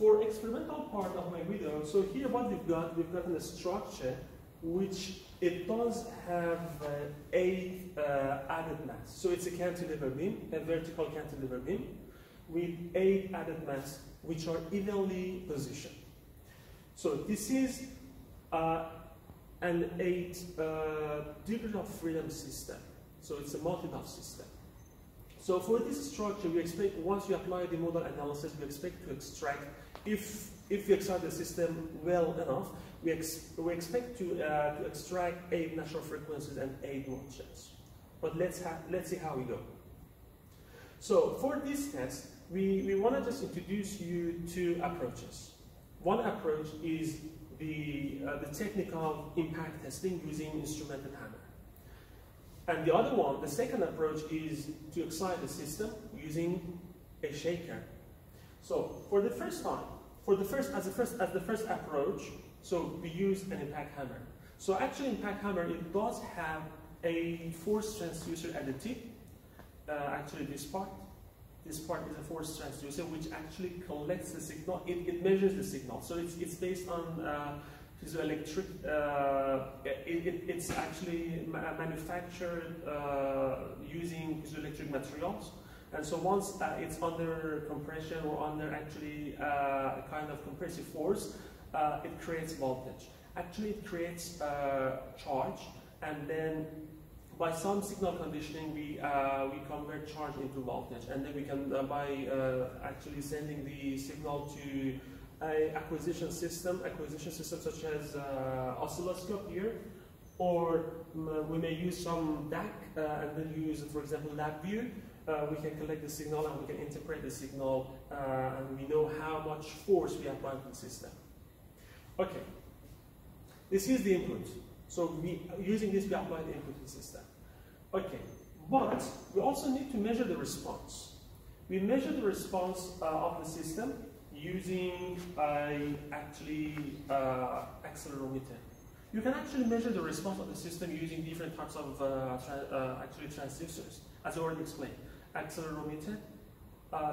for experimental part of my video, so here what we've gotten a structure which it does have 8 added mass. So it's a cantilever beam, a vertical cantilever beam, with 8 added mass which are evenly positioned. So this is an 8 degree of freedom system. So it's a multi-node system. So for this structure, we expect, once we apply the modal analysis, we expect to extract, if we excite the system well enough, we expect to extract 8 natural frequencies and 8 motions. But let's see how we go. So for this test, we want to just introduce you 2 approaches. One approach is the technical impact testing using instrumented hammer. And the other one, the second approach, is to excite the system using a shaker. So for the first time, as the first approach, so we use an impact hammer. So actually, impact hammer, it does have a force transducer additive. Actually, this part is a force transducer which actually collects the signal. It measures the signal. So it's based on piezoelectric. It's actually manufactured using piezoelectric materials. And so once it's under compression or under actually a kind of compressive force, it creates voltage. Actually, it creates charge, and then by some signal conditioning, we convert charge into voltage, and then we can by actually sending the signal to a acquisition system such as oscilloscope here, or we may use some DAC and then use, for example, LabVIEW. We can collect the signal and we can interpret the signal, and we know how much force we apply to the system. Okay, this is the input. So using this, we apply the input to the system. Okay, but we also need to measure the response. We measure the response of the system using accelerometer. You can actually measure the response of the system using different types of transducers, as I already explained. Accelerometer,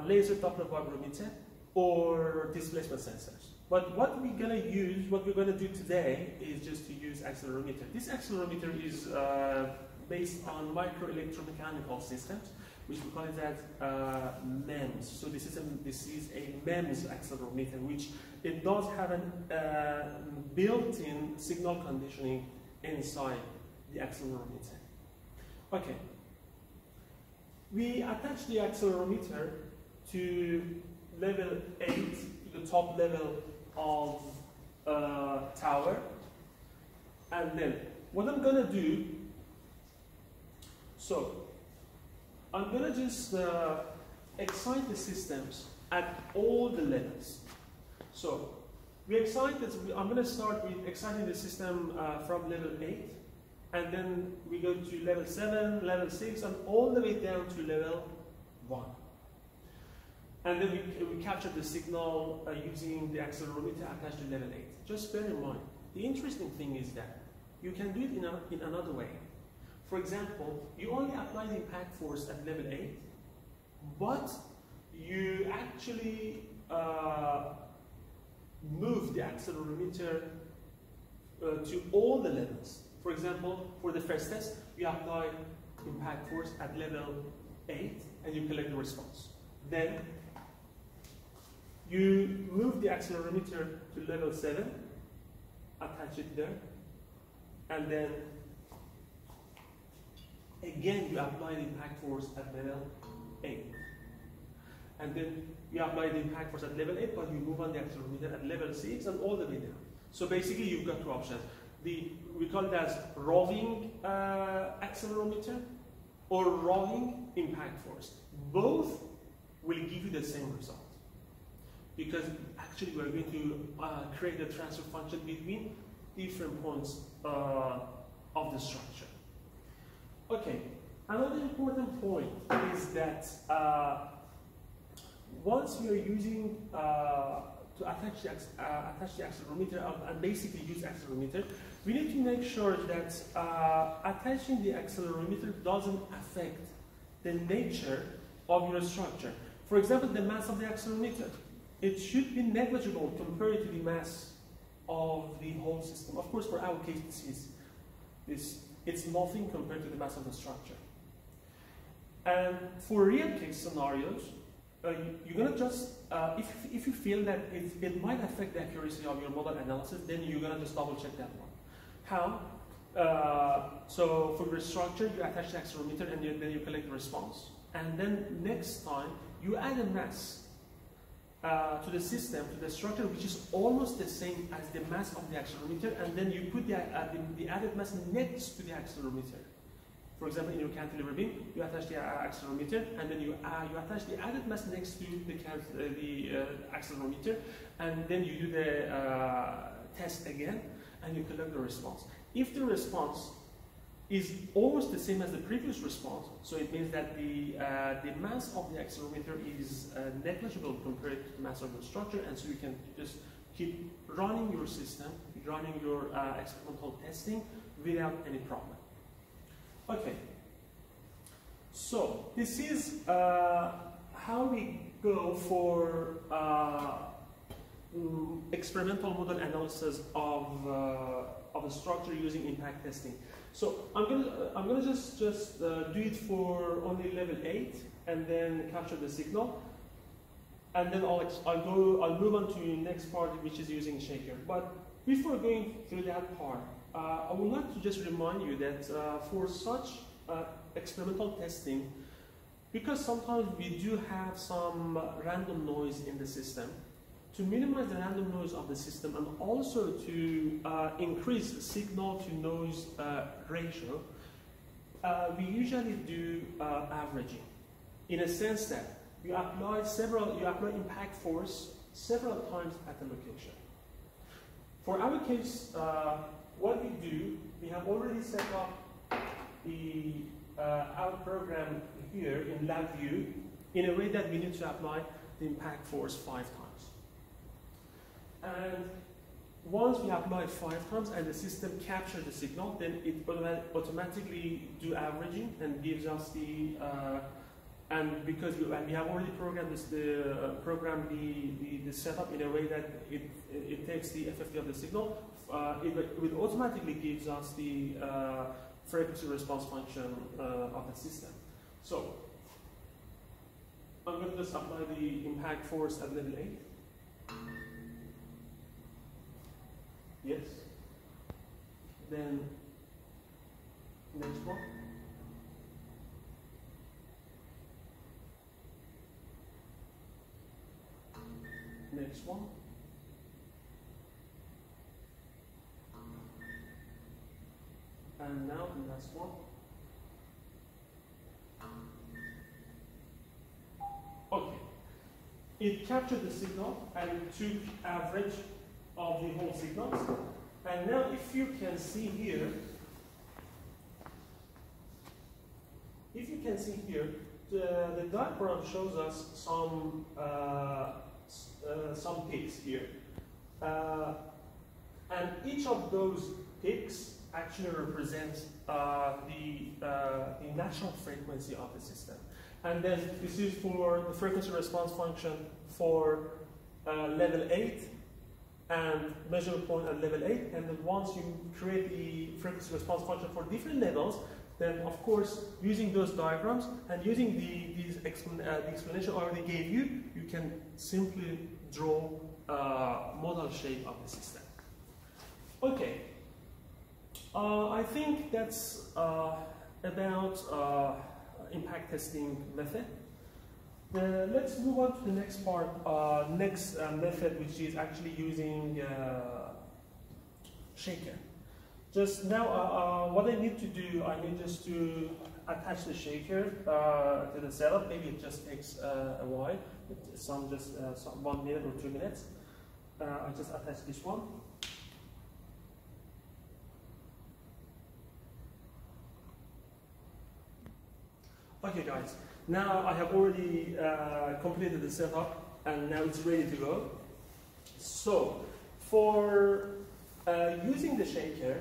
laser Doppler vibrometer, or displacement sensors. But what we're gonna do today is just to use accelerometer. This accelerometer is based on microelectromechanical systems, which we call it as MEMS. So this is a MEMS accelerometer, which it does have a built-in signal conditioning inside the accelerometer. Okay, we attach the accelerometer to level 8, to the top level of tower, and then what I'm gonna do, so I'm gonna just excite the systems at all the levels. So I'm gonna start with exciting the system from level 8, and then we go to level 7, level 6, and all the way down to level 1. And then we capture the signal using the accelerometer attached to level 8. Just bear in mind, the interesting thing is that you can do it in another way. For example, you only apply the impact force at level 8, but you actually move the accelerometer to all the levels. For example, for the first test, you apply impact force at level 8 and you collect the response. Then you move the accelerometer to level 7, attach it there, and then again you apply the impact force at level 8. And then you apply the impact force at level 8, but you move on the accelerometer at level 6 and all the way down. So basically you've got 2 options. We call it as rolling accelerometer or rolling impact force. Both will give you the same result, because actually we're going to create a transfer function between different points of the structure. Okay, another important point is that once we are using to attach the accelerometer and basically use accelerometer, we need to make sure that attaching the accelerometer doesn't affect the nature of your structure. For example, the mass of the accelerometer. it should be negligible compared to the mass of the whole system. Of course, for our case, it's nothing compared to the mass of the structure. And for real case scenarios, you're going to just, if you feel that it might affect the accuracy of your model analysis, then you're going to just double check that one. How? So for your structure, you attach the accelerometer and then you collect the response. And then next time, you add a mass to the system, to the structure, which is almost the same as the mass of the accelerometer, and then you put the added mass next to the accelerometer. For example, in your cantilever beam, you attach the accelerometer, and then you attach the added mass next to the accelerometer, and then you do the test again, and you collect the response. If the response is almost the same as the previous response, so it means that the mass of the accelerometer is negligible compared to the mass of the structure, and so you can just keep running your system, running your experimental testing without any problem. Okay, so this is how we go for experimental model analysis of a structure using impact testing. So I'm gonna just do it for only level 8 and then capture the signal, and then I'll move on to the next part, which is using shaker. But before going through that part, I would like to just remind you that for such experimental testing, because sometimes we do have some random noise in the system, to minimize the random noise of the system and also to increase the signal to noise ratio, we usually do averaging, in a sense that you apply impact force several times at the location. For our case, what we do, we have already set up our program here in LabVIEW in a way that we need to apply the impact force 5 times. And once we apply it 5 times and the system captures the signal, then it automatically do averaging and gives us the and because we have already programmed the setup in a way that it takes the FFT of the signal, it automatically gives us the frequency response function of the system. So I'm going to just apply the impact force at level 8. Yes. Then next one. Next one. And now the last one. Okay. It captured the signal and took average of the whole signals. And now if you can see here, the diagram shows us some peaks here. And each of those peaks actually represents the natural frequency of the system. And then this is for the frequency response function for level 8 and measure point at level 8. And then once you create the frequency response function for different levels, then of course using those diagrams and using the explanation I already gave you, you can simply draw a modal shape of the system. Okay, I think that's about impact testing method. Let's move on to the next part, next method, which is actually using shaker. Just now, what I need to do, I need just to attach the shaker to the setup. Maybe it just takes a while, some 1 minute or 2 minutes. I just attach this one. Okay guys, now I have already completed the setup and now it's ready to go. So, for using the shaker,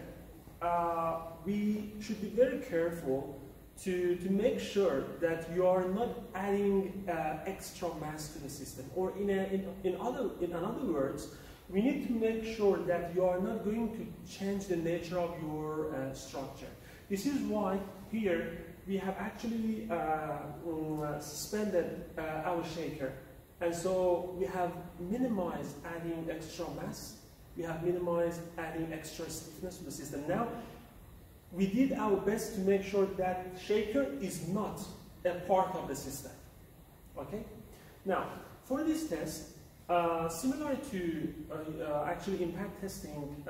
we should be very careful to make sure that you are not adding extra mass to the system, or in other words, we need to make sure that you are not going to change the nature of your structure. This is why here we have actually suspended our shaker, and so we have minimized adding extra mass, we have minimized adding extra stiffness to the system. Now, we did our best to make sure that shaker is not a part of the system. Okay? Now, for this test, similar to actually impact testing,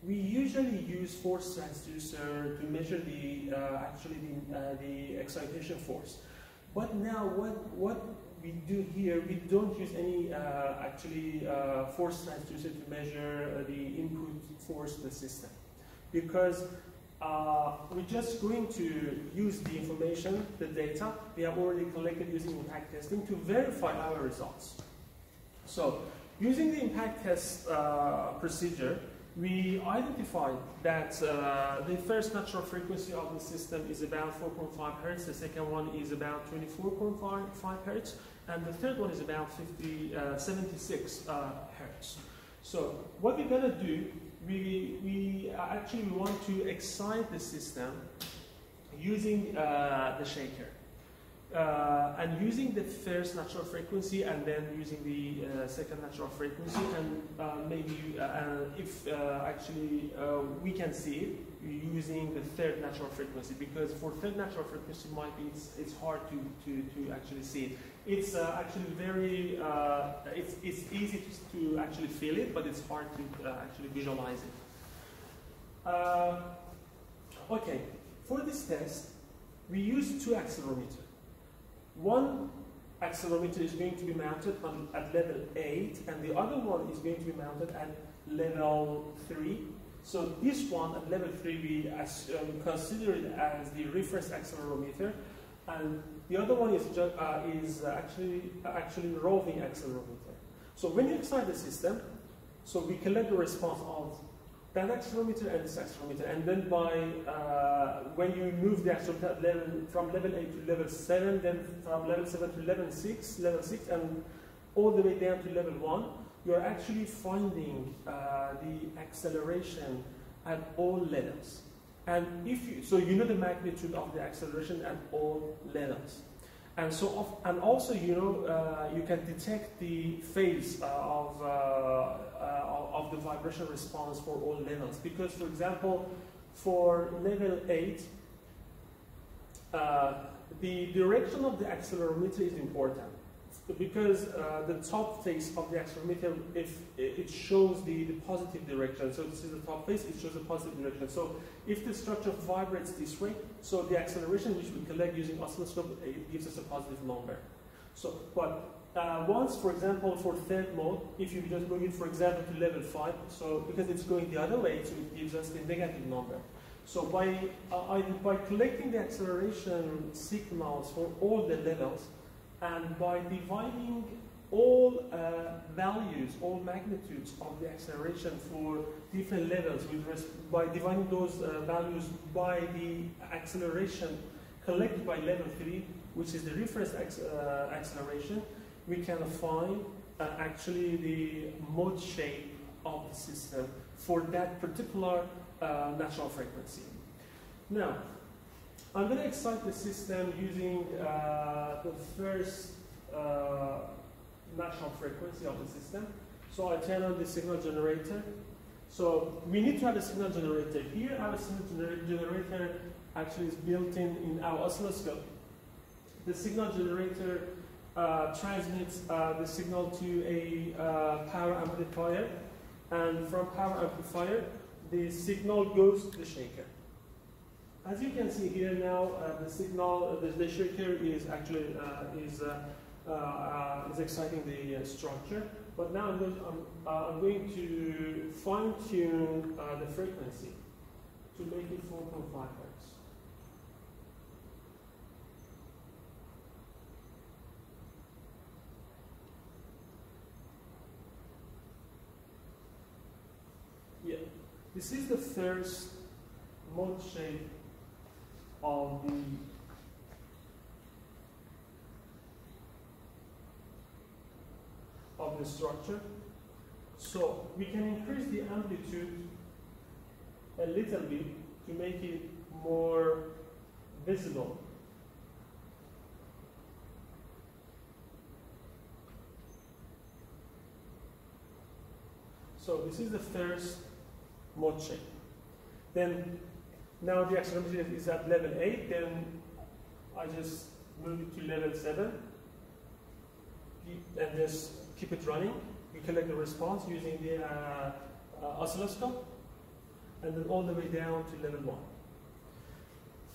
we usually use force transducer to measure the the excitation force. But now, what we do here, we don't use any force transducer to measure the input force to the system, because we're just going to use the information, the data we have already collected using impact testing to verify our results. So, using the impact test procedure, we identified that the first natural frequency of the system is about 4.5 Hertz, the second one is about 24.5 Hertz, and the third one is about 76 Hertz. So, what we're going to do, we actually want to excite the system using the shaker. And using the first natural frequency, and then using the second natural frequency, and maybe if we can see it, using the third natural frequency, because for third natural frequency might be it's hard to actually see it. It's actually very it's easy to actually feel it, but it's hard to actually visualize it. Okay, for this test, we use two accelerometers. One accelerometer is going to be mounted at level 8, and the other one is going to be mounted at level 3. So this one at level 3 we consider it as the reference accelerometer, and the other one is actually roving accelerometer. So when you excite the system, so we collect the response of that accelerometer and this accelerometer, and then when you move the accelerometer from level 8 to level 7, then from level 7 to level 6, and all the way down to level 1, you are actually finding the acceleration at all levels. And so you know the magnitude of the acceleration at all levels. And so, and also you can detect the phase of the vibration response for all levels. Because, for example, for level 8, the direction of the accelerometer is important, because the top face of the accelerometer, if it shows the positive direction, so this is the top face, it shows the positive direction. So if the structure vibrates this way, so the acceleration which we collect using oscilloscope, it gives us a positive number. So, but once, for example, for third mode, if you just move it, for example, to level 5, so because it's going the other way, so it gives us the negative number. So by collecting the acceleration signals for all the levels, and by dividing all values, all magnitudes of the acceleration for different levels, by dividing those values by the acceleration collected by level 3, which is the reference acceleration, we can find actually the mode shape of the system for that particular natural frequency. Now, I'm going to excite the system using the first natural frequency of the system. So I turn on the signal generator. So we need to have a signal generator. Here our signal generator actually is built in our oscilloscope. The signal generator transmits the signal to a power amplifier, and from power amplifier the signal goes to the shaker. As you can see here now, the signal, the shaker is actually is exciting the structure. But now I'm going to fine tune the frequency to make it 4.5 Hertz. Yeah, this is the first mode shape of the structure. So we can increase the amplitude a little bit to make it more visible. So this is the first mode shape. Then now the accelerometer is at level 8, then I just move it to level 7 and just keep it running. We collect the response using the oscilloscope and then all the way down to level 1.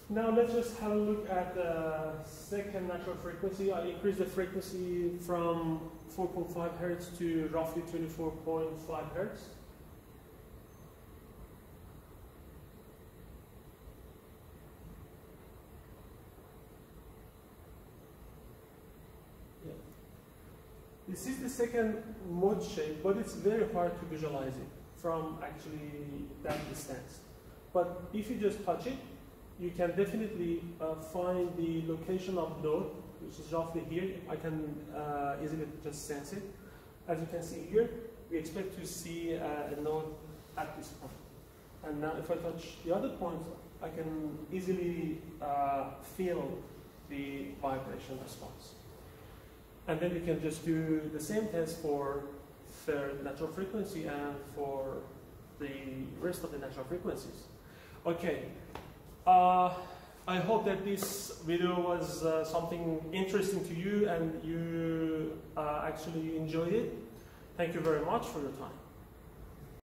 Now let's just have a look at the second natural frequency. I increased the frequency from 4.5 Hertz to roughly 24.5 Hertz. Yeah. This is the second mode shape, but it's very hard to visualize it from actually that distance. But if you just touch it, you can definitely find the location of node, which is roughly here. I can easily just sense it. As you can see here, we expect to see a node at this point. And now if I touch the other point, I can easily feel the vibration response. And then you can just do the same test for third natural frequency and for the rest of the natural frequencies. Okay. I hope that this video was something interesting to you and you actually enjoyed it. Thank you very much for your time.